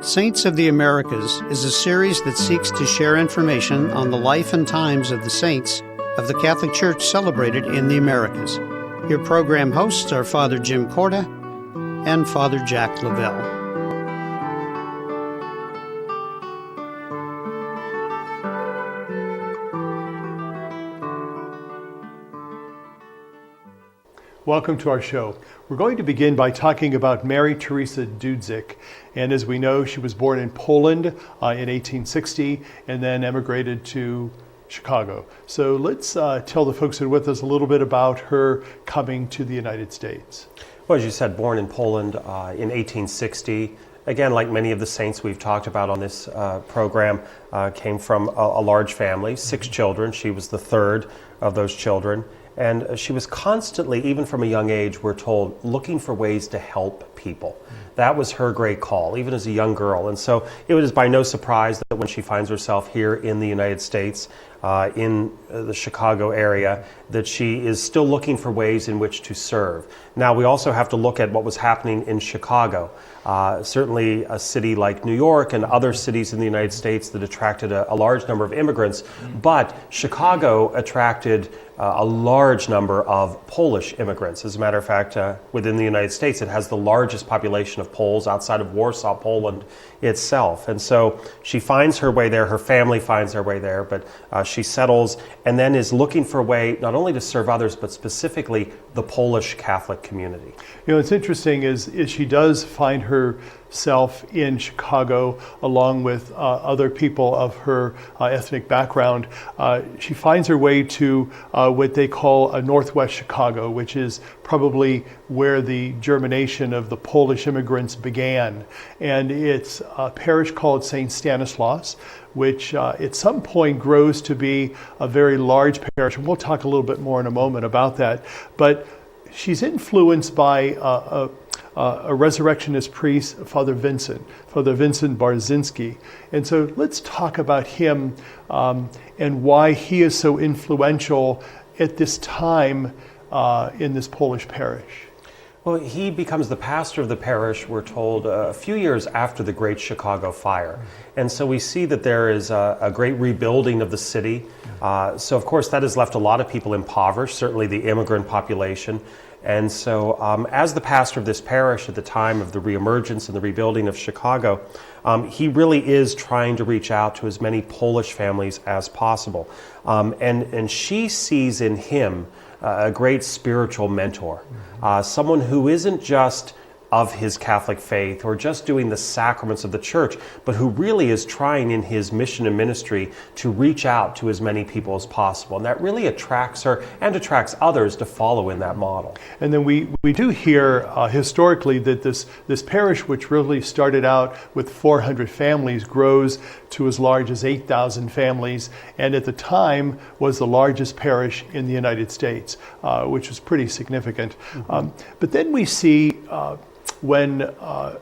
Saints of the Americas is a series that seeks to share information on the life and times of the saints of the Catholic Church celebrated in the Americas. Your program hosts are Father Jim Corda and Father Jack Lavelle. Welcome to our show. We're going to begin by talking about Mary Theresa Dudzik. And as we know, she was born in Poland in 1860 and then emigrated to Chicago. So let's tell the folks who are with us a little bit about her coming to the United States. Well, as you said, born in Poland in 1860. Again, like many of the saints we've talked about on this program, came from a large family, 6 children. She was the third of those children. And she was constantly, even from a young age, we're told, looking for ways to help people. That was her great call, even as a young girl. And so it was by no surprise that when she finds herself here in the United States, in the Chicago area, that she is still looking for ways in which to serve. Now, we also have to look at what was happening in Chicago. Certainly a city like New York and other cities in the United States that attracted a large number of immigrants, but Chicago attracted a large number of Polish immigrants. As a matter of fact, within the United States, it has the largest population of Poles outside of Warsaw, Poland itself. And so she finds her way there, her family finds their way there, but she settles and then is looking for a way not only to serve others, but specifically the Polish Catholic community. You know, what's interesting is she does find herself in Chicago along with other people of her ethnic background. She finds her way to what they call Northwest Chicago, which is probably where the germination of the Polish immigrants began. And it's a parish called St. Stanislaus, which at some point grows to be a very large parish. And we'll talk a little bit more in a moment about that. But she's influenced by a resurrectionist priest, Father Vincent Barzinski. And so let's talk about him and why he is so influential at this time in this Polish parish. Well, he becomes the pastor of the parish, we're told, a few years after the Great Chicago Fire. And so we see that there is a great rebuilding of the city. So, of course, that has left a lot of people impoverished, certainly the immigrant population. And so as the pastor of this parish at the time of the reemergence and the rebuilding of Chicago, he really is trying to reach out to as many Polish families as possible. And she sees in him a great spiritual mentor, someone who isn't just of his Catholic faith or just doing the sacraments of the church, but who really is trying in his mission and ministry to reach out to as many people as possible. And that really attracts her and attracts others to follow in that model. And then we do hear historically that this parish, which really started out with 400 families, grows to as large as 8,000 families, and at the time was the largest parish in the United States, which was pretty significant. But then we see when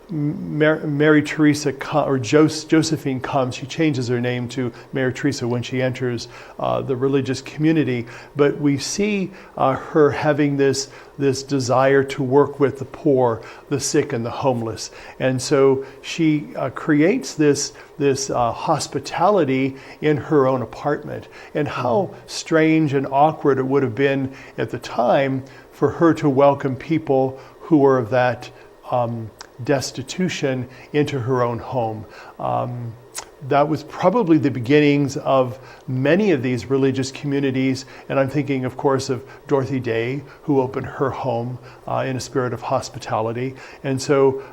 Mary Teresa or Josephine comes, she changes her name to Mary Teresa when she enters the religious community. But we see her having this desire to work with the poor, the sick, and the homeless. And so she creates this hospitality in her own apartment. And how strange and awkward it would have been at the time for her to welcome people who were of that destitution into her own home. That was probably the beginnings of many of these religious communities, and I'm thinking, of course, of Dorothy Day, who opened her home in a spirit of hospitality. And so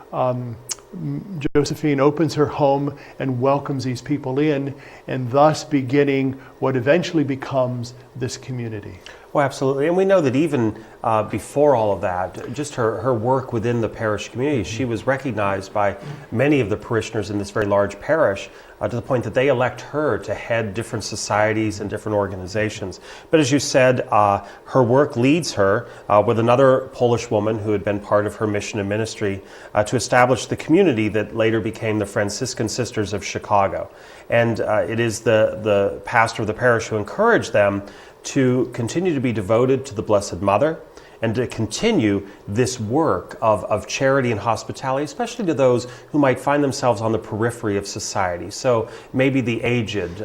Josephine opens her home and welcomes these people in, and thus beginning what eventually becomes this community. Well, absolutely. And we know that even before all of that, just her work within the parish community, she was recognized by many of the parishioners in this very large parish to the point that they elect her to head different societies and different organizations. But as you said, her work leads her with another Polish woman who had been part of her mission and ministry to establish the community that later became the Franciscan Sisters of Chicago. And it is the pastor of the parish who encouraged them to continue to be devoted to the Blessed Mother and to continue this work of charity and hospitality, especially to those who might find themselves on the periphery of society. So maybe the aged,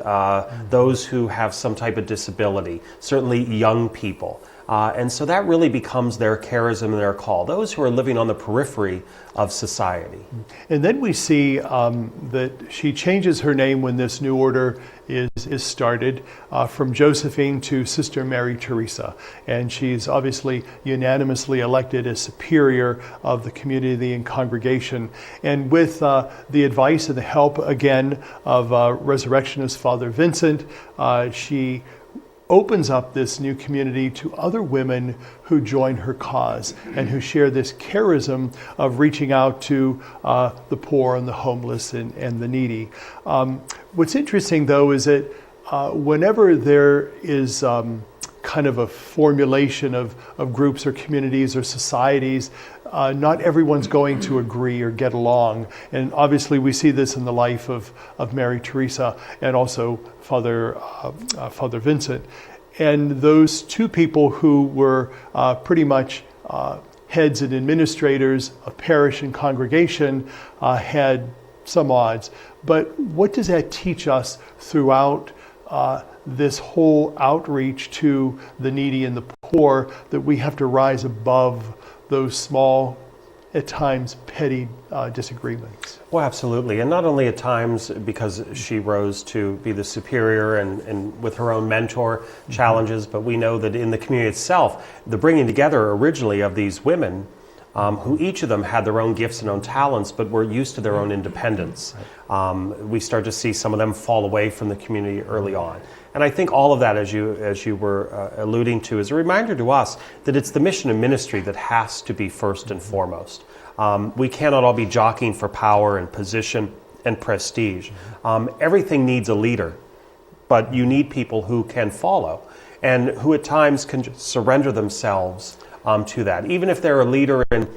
those who have some type of disability, certainly young people. And so that really becomes their charism and their call, those who are living on the periphery of society. And then we see that she changes her name when this new order is started from Josephine to Sister Mary Teresa. And she's obviously unanimously elected as superior of the community and congregation. And with the advice and the help, again, of Resurrectionist Father Vincent, she opens up this new community to other women who join her cause and who share this charism of reaching out to the poor and the homeless and the needy. What's interesting, though, is that whenever there is kind of a formulation of groups or communities or societies, not everyone's going to agree or get along. And obviously we see this in the life of Mary Teresa and also Father Vincent. And those two people who were pretty much heads and administrators of parish and congregation had some odds. But what does that teach us throughout this whole outreach to the needy and the poor, that we have to rise above those small, at times petty disagreements? Well, absolutely. And not only at times because she rose to be the superior and with her own mentor challenges, but we know that in the community itself, the bringing together originally of these women who each of them had their own gifts and own talents, but were used to their own independence. We start to see some of them fall away from the community early on. And I think all of that, as you were alluding to, is a reminder to us that it's the mission and ministry that has to be first and foremost. We cannot all be jockeying for power and position and prestige. Everything needs a leader, but you need people who can follow and who at times can surrender themselves to that. Even if they're a leader, and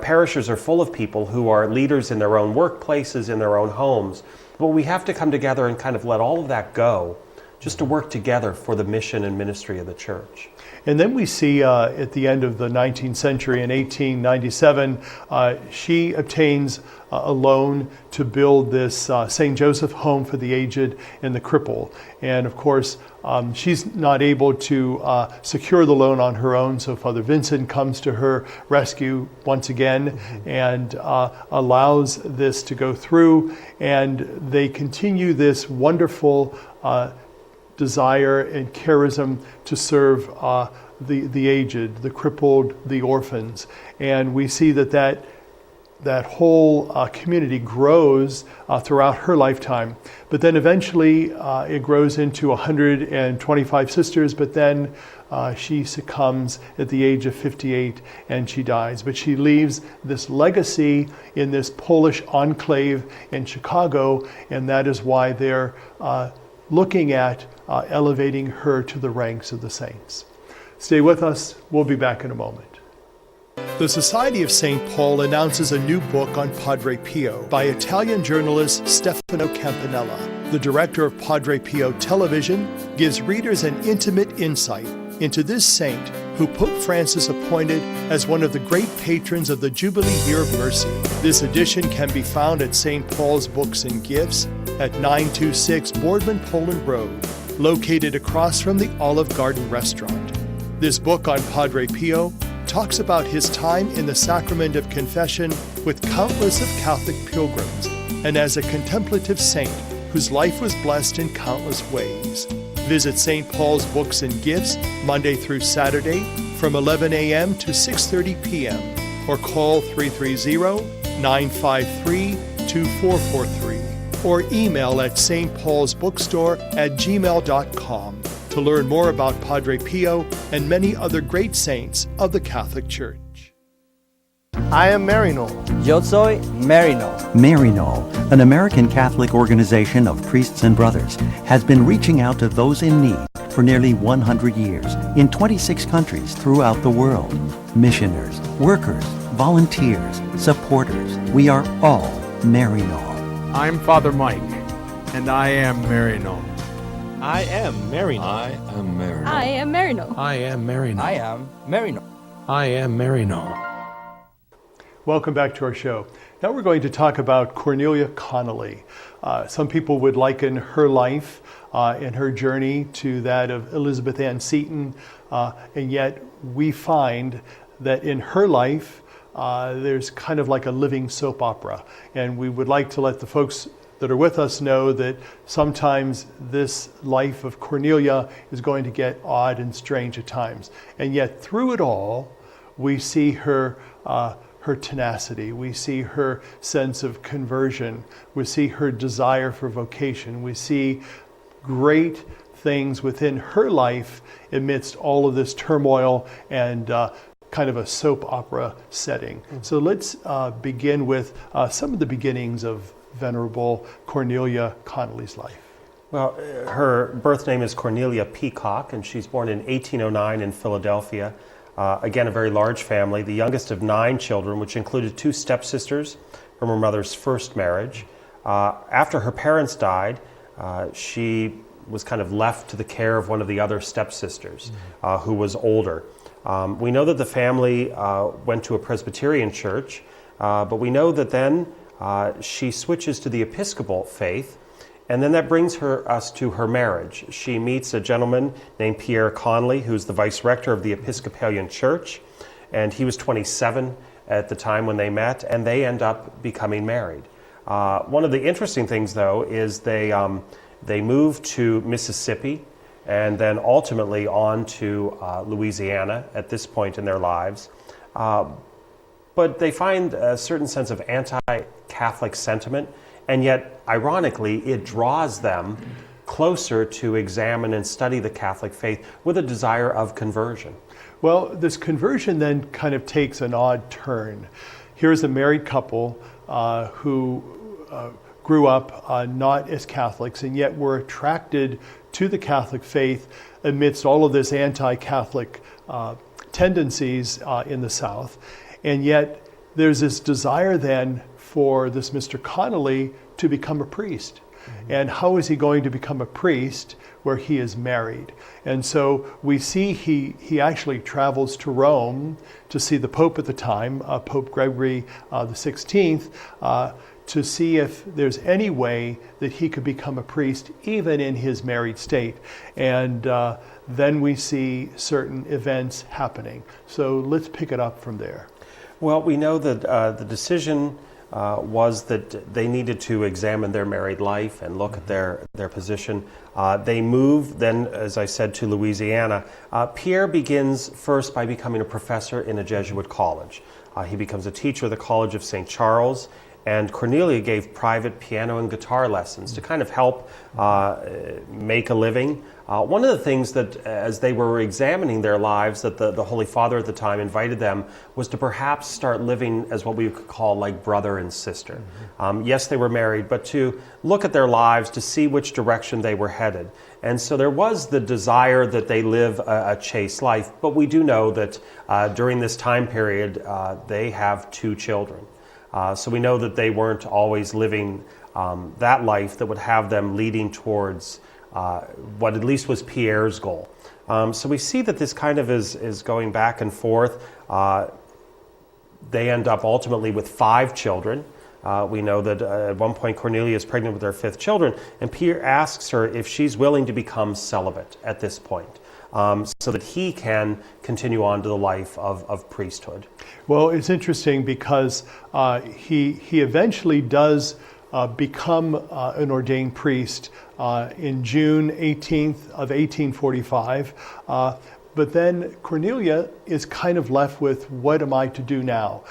parishes are full of people who are leaders in their own workplaces, in their own homes, but we have to come together and kind of let all of that go, just to work together for the mission and ministry of the church. And then we see at the end of the 19th century, in 1897, she obtains a loan to build this St. Joseph home for the aged and the crippled. And of course, she's not able to secure the loan on her own, so Father Vincent comes to her rescue once again and allows this to go through. And they continue this wonderful desire and charism to serve the aged, the crippled, the orphans. And we see that whole community grows throughout her lifetime. But then eventually it grows into 125 sisters, but then she succumbs at the age of 58 and she dies. But she leaves this legacy in this Polish enclave in Chicago, and that is why they're looking at elevating her to the ranks of the saints. Stay with us. We'll be back in a moment. The Society of St. Paul announces a new book on Padre Pio by Italian journalist Stefano Campanella. The director of Padre Pio Television gives readers an intimate insight into this saint who Pope Francis appointed as one of the great patrons of the Jubilee Year of Mercy. This edition can be found at St. Paul's Books and Gifts at 926 Boardman Poland Road, located across from the Olive Garden restaurant. This book on Padre Pio talks about his time in the sacrament of confession with countless of Catholic pilgrims, and as a contemplative saint whose life was blessed in countless ways. Visit St. Paul's Books and Gifts Monday through Saturday from 11 a.m. to 6:30 p.m. or call 330-953-2443 or email at stpaulsbookstore@gmail.com to learn more about Padre Pio and many other great saints of the Catholic Church. I am Marino. Yo soy Marino. Marino, an American Catholic organization of priests and brothers, has been reaching out to those in need for nearly 100 years in 26 countries throughout the world. Missioners, workers, volunteers, supporters, we are all Marino. I'm Father Mike, and I am Marino. I am Marino. I am Marino. I am Marino. I am Marino. I am Marino. I am Marino. Welcome back to our show. Now we're going to talk about Cornelia Connelly. Some people would liken her life and her journey to that of Elizabeth Ann Seton, and yet we find that in her life there's kind of like a living soap opera. And we would like to let the folks that are with us know that sometimes this life of Cornelia is going to get odd and strange at times. And yet through it all, we see her tenacity, we see her sense of conversion, we see her desire for vocation, we see great things within her life amidst all of this turmoil and kind of a soap opera setting. So let's begin with some of the beginnings of Venerable Cornelia Connelly's life. Well, her birth name is Cornelia Peacock, and she's born in 1809 in Philadelphia. Again, a very large family, the youngest of 9 children, which included 2 stepsisters from her mother's first marriage. After her parents died, she was kind of left to the care of one of the other stepsisters, who was older. We know that the family went to a Presbyterian church, but we know that then she switches to the Episcopal faith, and then that brings us to her marriage. She meets a gentleman named Pierre Connelly, who's the vice rector of the Episcopalian Church, and he was 27 at the time when they met, and they end up becoming married. One of the interesting things, though, is they moved to Mississippi and then ultimately on to Louisiana at this point in their lives. But they find a certain sense of anti-Catholic sentiment, and yet, ironically, it draws them closer to examine and study the Catholic faith with a desire of conversion. Well, this conversion then kind of takes an odd turn. Here's a married couple who grew up not as Catholics and yet were attracted to the Catholic faith amidst all of this anti-Catholic tendencies in the South. And yet there's this desire then for this Mr. Connelly to become a priest. And how is he going to become a priest where he is married? And so we see he actually travels to Rome to see the Pope at the time, Pope Gregory the 16th, to see if there's any way that he could become a priest even in his married state. And then we see certain events happening. So let's pick it up from there. Well, we know that the decision was that they needed to examine their married life and look at their position. They move then, as I said, to Louisiana. Pierre begins first by becoming a professor in a Jesuit college. He becomes a teacher at the College of St. Charles, and Cornelia gave private piano and guitar lessons to kind of help make a living. One of the things that, as they were examining their lives, that the Holy Father at the time invited them was to perhaps start living as what we could call like brother and sister. Yes, they were married, but to look at their lives to see which direction they were headed. And so there was the desire that they live a chaste life, but we do know that during this time period, they have 2 children. So we know that they weren't always living that life that would have them leading towards what at least was Pierre's goal. So we see that this kind of is going back and forth. They end up ultimately with 5 children. We know that at one point Cornelia is pregnant with her 5th children, and Pierre asks her if she's willing to become celibate at this point, so that he can continue on to the life of priesthood. Well, it's interesting because he eventually does become an ordained priest in June 18th of 1845. But then Cornelia is kind of left with, what am I to do now?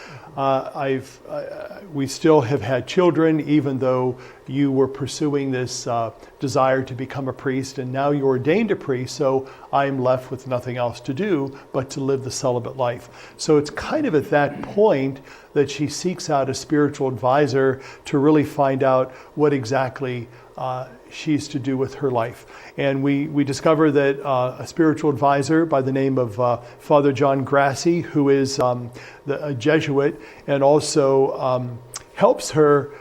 We still have had children, even though you were pursuing this desire to become a priest, and now you're ordained a priest, so I'm left with nothing else to do but to live the celibate life. So it's kind of at that point that she seeks out a spiritual advisor to really find out what exactly she's to do with her life. And we discover that a spiritual advisor by the name of Father John Grassi, who is a Jesuit, and also helps her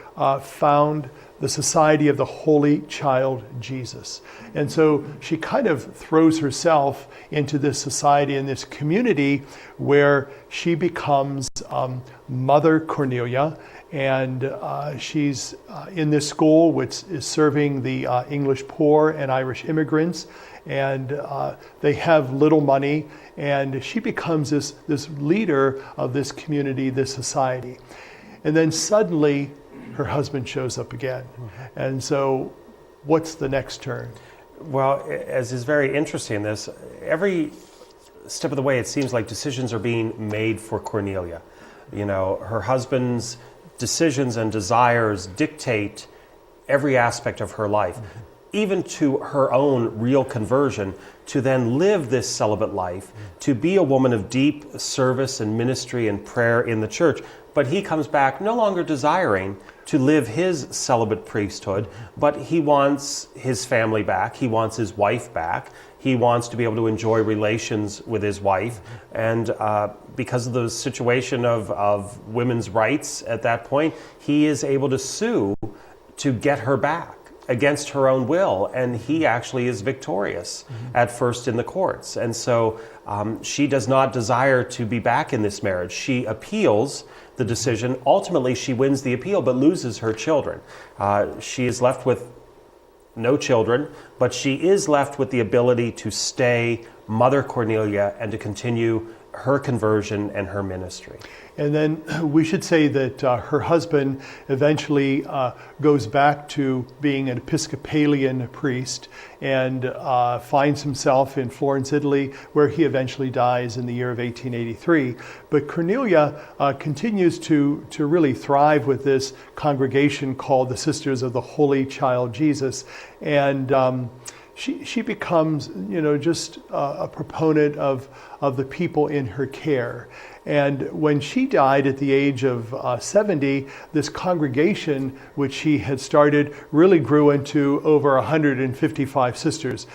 found the Society of the Holy Child Jesus. And so she kind of throws herself into this society and this community where she becomes Mother Cornelia, and she's in this school which is serving the English poor and Irish immigrants, and they have little money, and she becomes this leader of this community, this society. And then suddenly her husband shows up again. And so what's the next turn? Well, as is very interesting in this, every step of the way it seems like decisions are being made for Cornelia. You know, her husband's decisions and desires dictate every aspect of her life, even to her own real conversion, to then live this celibate life, to be a woman of deep service and ministry and prayer in the church. But he comes back no longer desiring to live his celibate priesthood, but he wants his family back, he wants his wife back, he wants to be able to enjoy relations with his wife, and because of the situation of women's rights at that point, he is able to sue to get her back against her own will, and he actually is victorious at first in the courts. And so she does not desire to be back in this marriage. She appeals the decision. Ultimately, she wins the appeal, but loses her children. She is left with no children, but she is left with the ability to stay Mother Cornelia and to continue her conversion and her ministry. And then we should say that her husband eventually goes back to being an Episcopalian priest and finds himself in Florence, Italy, where he eventually dies in the year of 1883. But Cornelia continues to really thrive with this congregation called the Sisters of the Holy Child Jesus. And she becomes, just a proponent of the people in her care. And when she died at the age of 70, this congregation, which she had started, really grew into over 155 sisters,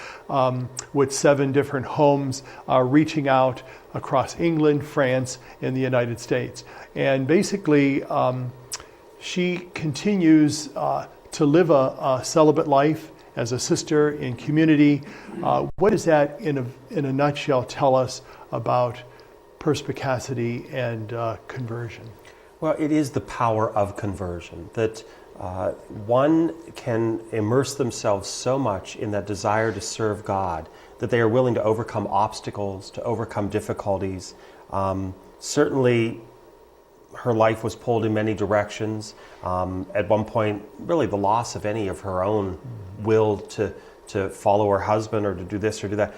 with 7 different homes reaching out across England, France, and the United States. And basically, she continues to live a celibate life as a sister in community. What does that, in a nutshell, tell us about perspicacity and conversion? Well, it is the power of conversion, that one can immerse themselves so much in that desire to serve God that they are willing to overcome obstacles, to overcome difficulties. Certainly, her life was pulled in many directions. At one point, really the loss of any of her own will to follow her husband or to do this or do that.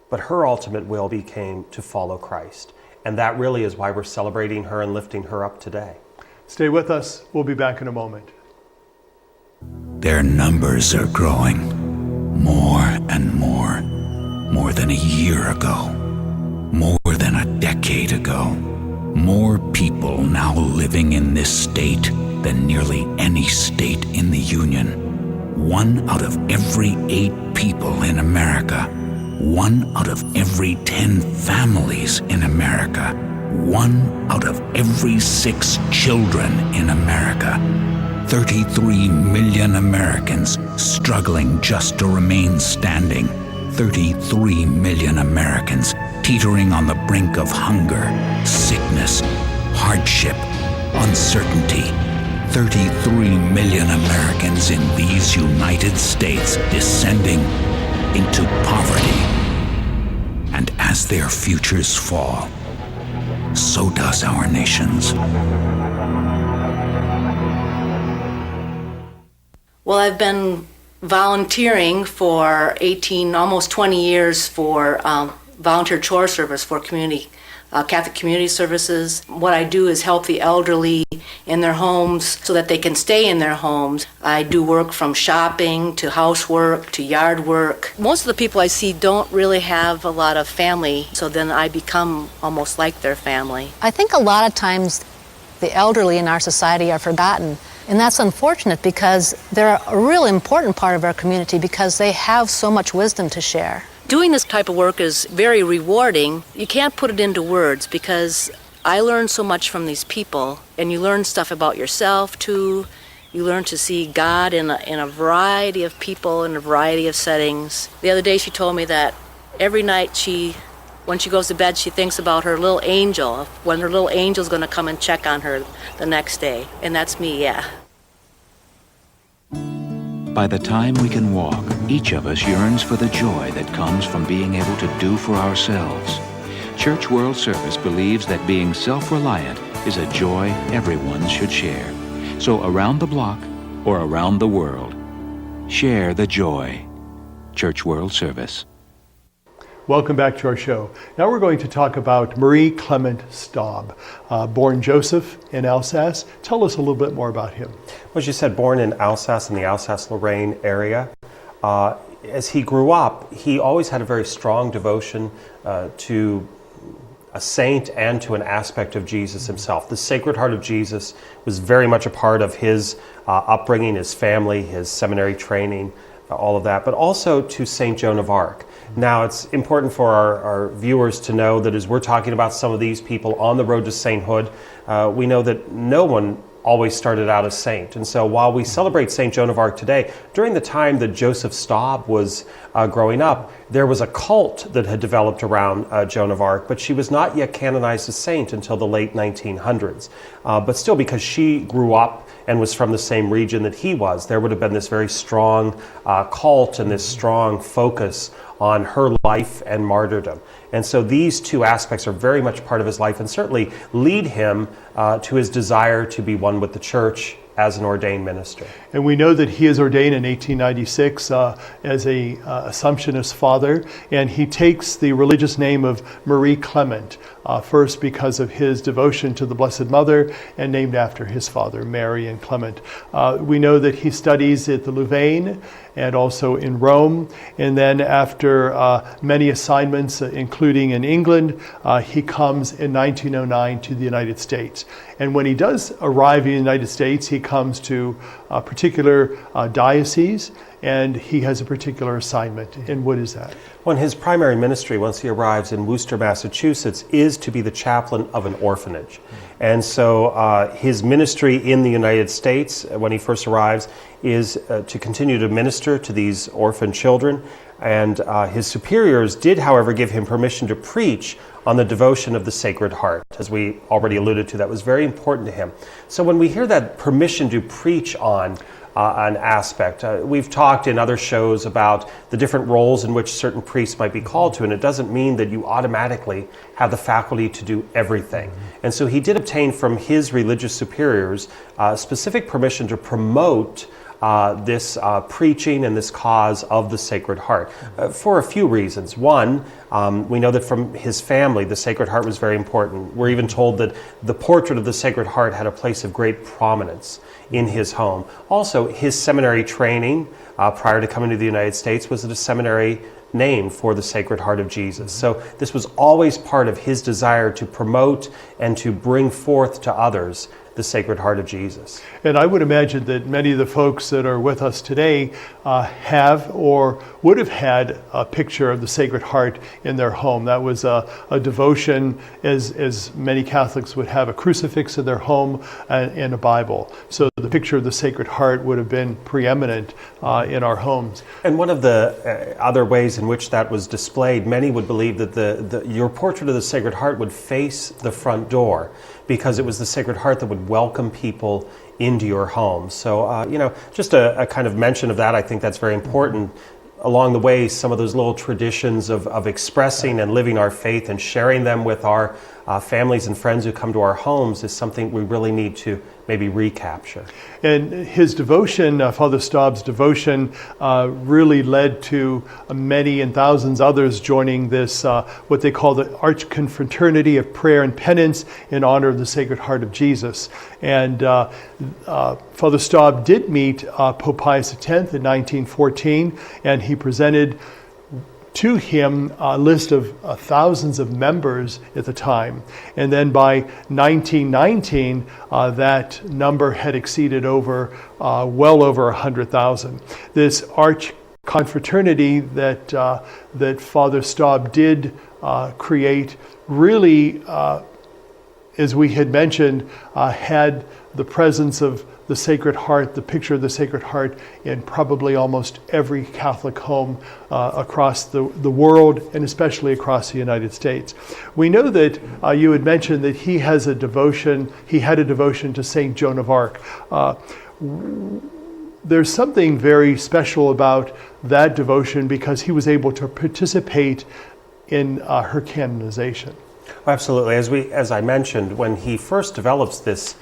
But her ultimate will became to follow Christ. And that really is why we're celebrating her and lifting her up today. Stay with us. We'll be back in a moment. Their numbers are growing. More and more. More than a year ago. More than a decade ago. More people now living in this state than nearly any state in the Union. 1 out of every 8 people in America. 1 out of every 10 families in America. 1 out of every 6 children in America. 33 million Americans struggling just to remain standing. 33 million Americans teetering on the brink of hunger, sickness, hardship, uncertainty. 33 million Americans in these United States descending into poverty. And as their futures fall, so does our nation's. Well, I've been volunteering for 18, almost 20 years for volunteer chore service for Catholic community services. What I do is help the elderly in their homes so that they can stay in their homes. I do work from shopping to housework to yard work. Most of the people I see don't really have a lot of family, so then I become almost like their family. I think a lot of times the elderly in our society are forgotten, and that's unfortunate because they're a real important part of our community because they have so much wisdom to share. Doing this type of work is very rewarding. You can't put it into words because I learn so much from these people, and you learn stuff about yourself too, You learn to see God in a variety of people, in a variety of settings. The other day she told me that every night when she goes to bed, she thinks about her little angel, when her little angel's going to come and check on her the next day. And that's me, yeah. By the time we can walk, each of us yearns for the joy that comes from being able to do for ourselves. Church World Service believes that being self-reliant is a joy everyone should share. So around the block or around the world, share the joy. Church World Service. Welcome back to our show. Now we're going to talk about Marie Clement Staub, born Joseph in Alsace. Tell us a little bit more about him. Well, as you said, born in Alsace, in the Alsace-Lorraine area. As he grew up, he always had a very strong devotion to a saint and to an aspect of Jesus himself. The Sacred Heart of Jesus was very much a part of his upbringing, his family, his seminary training, all of that, but also to St. Joan of Arc. Now, it's important for our viewers to know that as we're talking about some of these people on the road to sainthood, we know that no one always started out as saint. And so while we celebrate St. Joan of Arc today, during the time that Joseph Staub was growing up, there was a cult that had developed around Joan of Arc, but she was not yet canonized as saint until the late 1900s. But still, because she grew up and was from the same region that he was, there would have been this very strong cult and this strong focus on her life and martyrdom. And so these two aspects are very much part of his life and certainly lead him to his desire to be one with the church as an ordained minister. And we know that he is ordained in 1896 as a Assumptionist father, and he takes the religious name of Marie Clement, first because of his devotion to the Blessed Mother and named after his father, Mary and Clement. We know that he studies at the Louvain and also in Rome, and then after many assignments, including in England, he comes in 1909 to the United States. And when he does arrive in the United States, he comes to a particular diocese, and he has a particular assignment. And what is that? Well, his primary ministry, once he arrives in Worcester, Massachusetts, is to be the chaplain of an orphanage. And so his ministry in the United States, when he first arrives, is to continue to minister to these orphan children. And his superiors did, however, give him permission to preach on the devotion of the Sacred Heart. As we already alluded to, that was very important to him. So when we hear that permission to preach on an aspect, we've talked in other shows about the different roles in which certain priests might be called to, and it doesn't mean that you automatically have the faculty to do everything. And so he did obtain from his religious superiors specific permission to promote this preaching and this cause of the Sacred Heart for a few reasons. One, we know that from his family, the Sacred Heart was very important. We're even told that the portrait of the Sacred Heart had a place of great prominence in his home. Also, his seminary training prior to coming to the United States was at a seminary named for the Sacred Heart of Jesus. So this was always part of his desire to promote and to bring forth to others the Sacred Heart of Jesus. And I would imagine that many of the folks that are with us today have or would have had a picture of the Sacred Heart in their home. That was a devotion, as many Catholics would have a crucifix in their home and a Bible. So the picture of the Sacred Heart would have been preeminent in our homes. And one of the other ways in which that was displayed, many would believe that your portrait of the Sacred Heart would face the front door, because it was the Sacred Heart that would welcome people into your home. So, just a kind of mention of that, I think that's very important. Along the way, some of those little traditions of expressing and living our faith and sharing them with our families and friends who come to our homes is something we really need to maybe recapture. And his devotion, Father Staub's devotion, really led to many and thousands others joining this, what they call the Arch-Confraternity of Prayer and Penance in honor of the Sacred Heart of Jesus. And Father Staub did meet Pope Pius X in 1914, and he presented to him a list of thousands of members at the time. And then by 1919, that number had exceeded over well over 100,000. This arch-confraternity that Father Staub did create really, as we had mentioned, had the presence of the Sacred Heart, the picture of the Sacred Heart in probably almost every Catholic home across the world, and especially across the United States. We know that you had mentioned that he had a devotion to Saint Joan of Arc. There's something very special about that devotion because he was able to participate in her canonization. Absolutely. As I mentioned, when he first develops this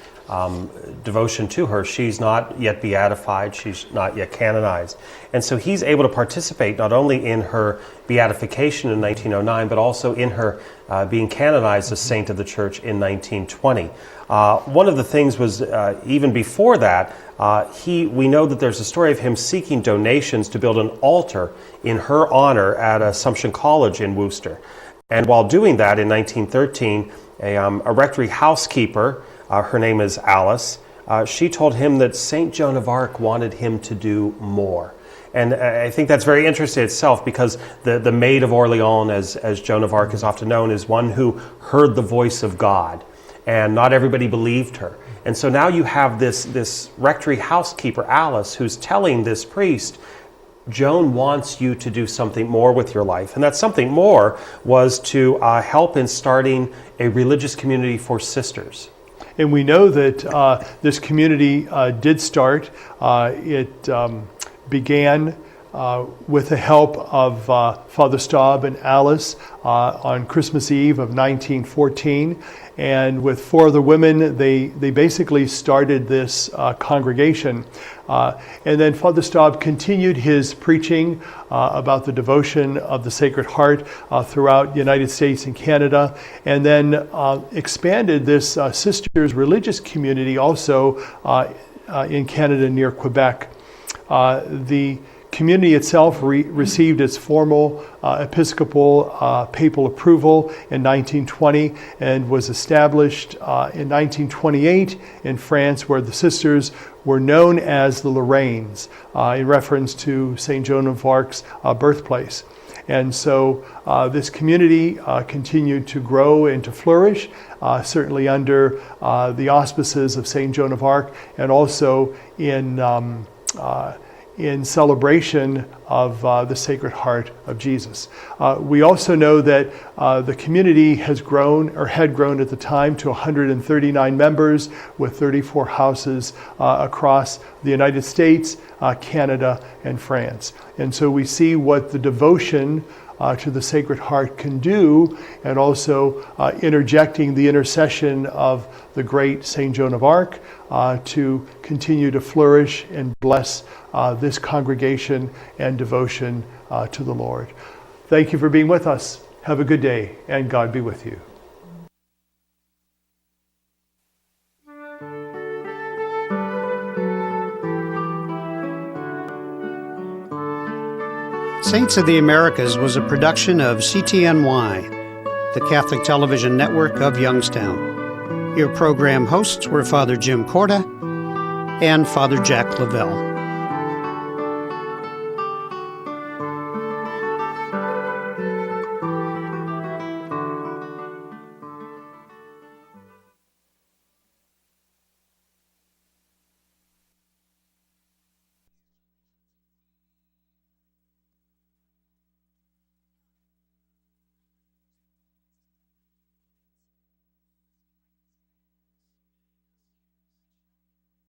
devotion to her, she's not yet beatified, she's not yet canonized. And so he's able to participate not only in her beatification in 1909, but also in her being canonized as saint of the church in 1920. One of the things was, even before that, we know that there's a story of him seeking donations to build an altar in her honor at Assumption College in Worcester. And while doing that in 1913, a rectory housekeeper, her name is Alice, she told him that St. Joan of Arc wanted him to do more. And I think that's very interesting itself, because the Maid of Orleans, as Joan of Arc is often known, is one who heard the voice of God. And not everybody believed her. And so now you have this rectory housekeeper, Alice, who's telling this priest, Joan wants you to do something more with your life. And that something more was to help in starting a religious community for sisters. And we know that this community did start. It began with the help of Father Staub and Alice on Christmas Eve of 1914. And with 4 other women, they basically started this congregation. And then Father Staub continued his preaching about the devotion of the Sacred Heart throughout the United States and Canada, and then expanded this sisters' religious community also in Canada near Quebec. The community itself received its formal episcopal papal approval in 1920 and was established in 1928 in France, where the sisters were known as the Lorraines, in reference to St. Joan of Arc's birthplace. And so this community continued to grow and to flourish, certainly under the auspices of St. Joan of Arc, and also in celebration of the Sacred Heart of Jesus. We also know that the community has grown, or had grown at the time, to 139 members with 34 houses across the United States, Canada, and France. And so we see what the devotion to the Sacred Heart can do, and also interjecting the intercession of the great St. Joan of Arc to continue to flourish and bless this congregation and devotion to the Lord. Thank you for being with us. Have a good day, and God be with you. Saints of the Americas was a production of CTNY, the Catholic Television Network of Youngstown. Your program hosts were Father Jim Corda and Father Jack Lavelle.